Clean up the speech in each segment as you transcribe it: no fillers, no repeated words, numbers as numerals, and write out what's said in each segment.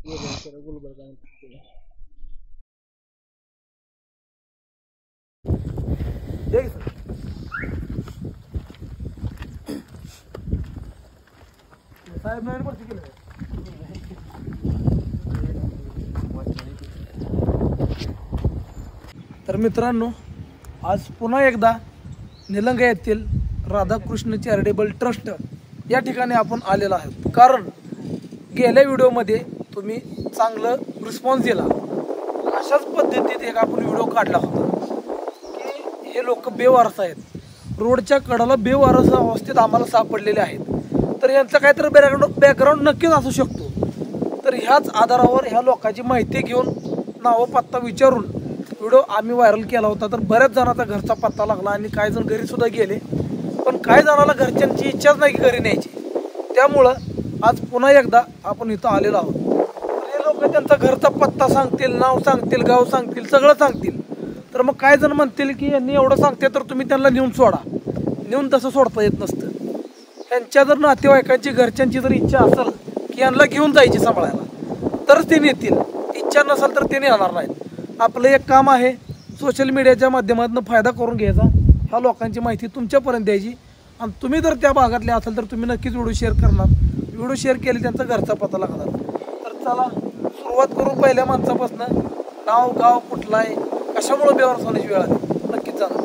तर मित्रांनो, आज पुन्हा एकदा निलंगा येथील राधाकृष्ण चॅरिटेबल ट्रस्ट या ठिकाणी आपण आलेलो आहोत. कारण गेल्या व्हिडिओमध्ये तुम्ही चांगलं रिस्पॉन्स दिला. अशाच पद्धतीत एक आपण व्हिडिओ काढला होता की हे लोक बेवारस आहेत, रोडच्या कडाला बेवारस अवस्थेत आम्हाला सापडलेले आहेत. तर यांचं काहीतरी बॅकग्राऊंड नक्कीच असू शकतो. तर ह्याच आधारावर ह्या लोकांची माहिती घेऊन नाव पत्ता विचारून व्हिडिओ आम्ही व्हायरल केला होता. तर बऱ्याच जणांचा घरचा पत्ता लागला आणि काही जण घरी सुद्धा गेले, पण काही जणांना घरच्यांची इच्छाच नाही की घरी न्यायची. त्यामुळं आज पुन्हा एकदा आपण इथं आलेलो आहोत. हे लोक त्यांचा घरचा पत्ता सांगतील, नाव सांगतील, गाव सांगतील, सगळं सांगतील. तर मग काही जण म्हणतील की यांनी एवढं सांगते तर तुम्ही त्यांना नेऊन सोडा. नेऊन तसं सोडता येत नसतं. त्यांच्या जर नातेवाईकांची घरच्यांची जर इच्छा असेल की यांना घेऊन जायची सांभाळायला तरच ते नेतील, इच्छा नसेल तर ते नेणार नाहीत. आपलं एक काम आहे सोशल मीडियाच्या माध्यमातून फायदा करून घ्यायचा, ह्या लोकांची माहिती तुमच्यापर्यंत द्यायची. आणि तुम्ही जर त्या भागातले असाल तर तुम्ही नक्कीच व्हिडिओ शेअर करणार. व्हिडिओ शेअर केले त्यांचा घरचा पत्ता लागणार. तर चला सुरुवात करू पहिल्या माणसापासून. नाव गाव कुठलं आहे, कशामुळे बेवारस होण्याची वेळ आली, नक्कीच जाणार.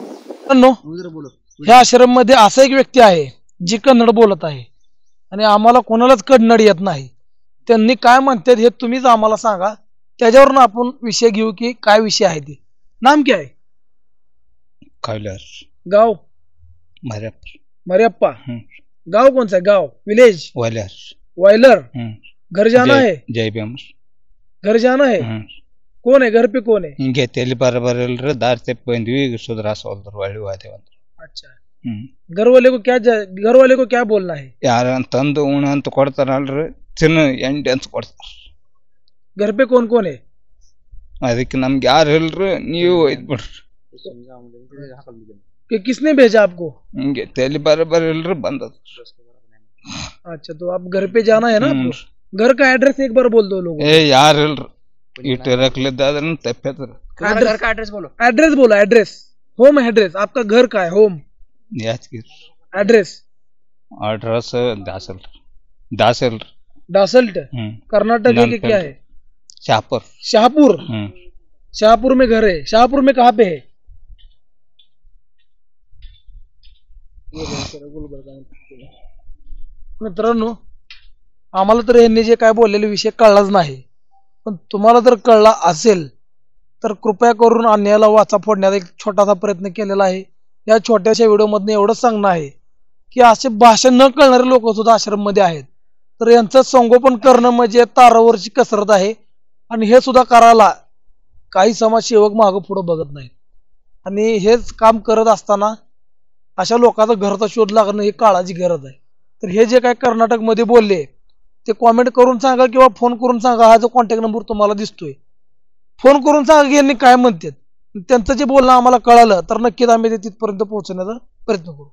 ह्या आश्रम मध्ये असा एक व्यक्ती आहे जी कन्नड बोलत आहे आणि आम्हाला कोणालाच कन्नड येत नाही. त्यांनी काय म्हणतात हे तुम्हीच आम्हाला सांगा, त्याच्यावरून आपण विषय घेऊ की काय विषय आहे ते. नाम क्या है? कैलाश. गाव? मरियप्पा. गांव कौन सा है? गांव विलेज? वायलर. घर जाना है? जय भीम. घर जाना है? कौन है घर पे? कौन है? इंगे तेली बराबर दार से पंद्वी सुधरा सोल्दर वाली वाते. अच्छा, घर वाले को क्या बोलना है? यार तंद उन तो ಕೊಡ್ತಾರಲ್ರಿ ತಿನ್ನ ಎಂಡೆನ್ಸ್ ಕೊಡ್ತಾರ. घर पे कौन कौन है? ಅದಕ್ಕೆ ನಮಗೆ ಯಾರು ಇಲ್ರಿ, ನೀವು ಇದ್ ಬಿಡ್ರಿ. कि किसने भेजा आपको? इंगे तेली बराबर इल्र बंद. अच्छा, तो आप घर पे जाना है ना आपको? घर का एड्रेस एक बार बोल दो लोगों. ए यार इल्र इट रखले दादन तप्पे तर घर का एड्रेस बोलो. एड्रेस बोलो. एड्रेस, होम एड्रेस आपका घर का है? होम याचगिर. एड्रेस? एड्रेस दासल्ट. दासल्ट. दासल्ट कर्नाटक के क्या है? शाहपुर. शाहपुर. शाहपुर में घर है. शाहपुर में कहाँ पे है? मित्रांनो, आम्हाला तर यांनी जे काय बोललेले विषय कळलाच नाही, पण तुम्हाला जर कळला असेल तर कृपया करून अन्यायाला वाचा फोडण्याचा एक छोटासा प्रयत्न केलेला आहे. या छोट्याशा व्हिडिओ मधून एवढंच सांगणं आहे की असे भाषा न कळणारे लोक सुद्धा आश्रम मध्ये आहेत. तर यांचं संगोपन करणं म्हणजे तारावरची कसरत आहे. आणि हे सुद्धा करायला काही समाजसेवक मागं पुढं बघत नाहीत. आणि हेच काम करत असताना अशा लोकांचा घरचा शोध लागणं ही काळाची गरज आहे. तर हे जे काय कर्नाटक मध्ये बोलले ते कॉमेंट करून सांगा किंवा फोन करून सांगा. हा जो कॉन्टॅक्ट नंबर तुम्हाला दिसतोय, फोन करून सांगा की यांनी काय म्हणतात. त्यांचं जे बोलणं आम्हाला कळालं तर नक्कीच आम्ही ते तिथपर्यंत पोहोचण्याचा प्रयत्न करू.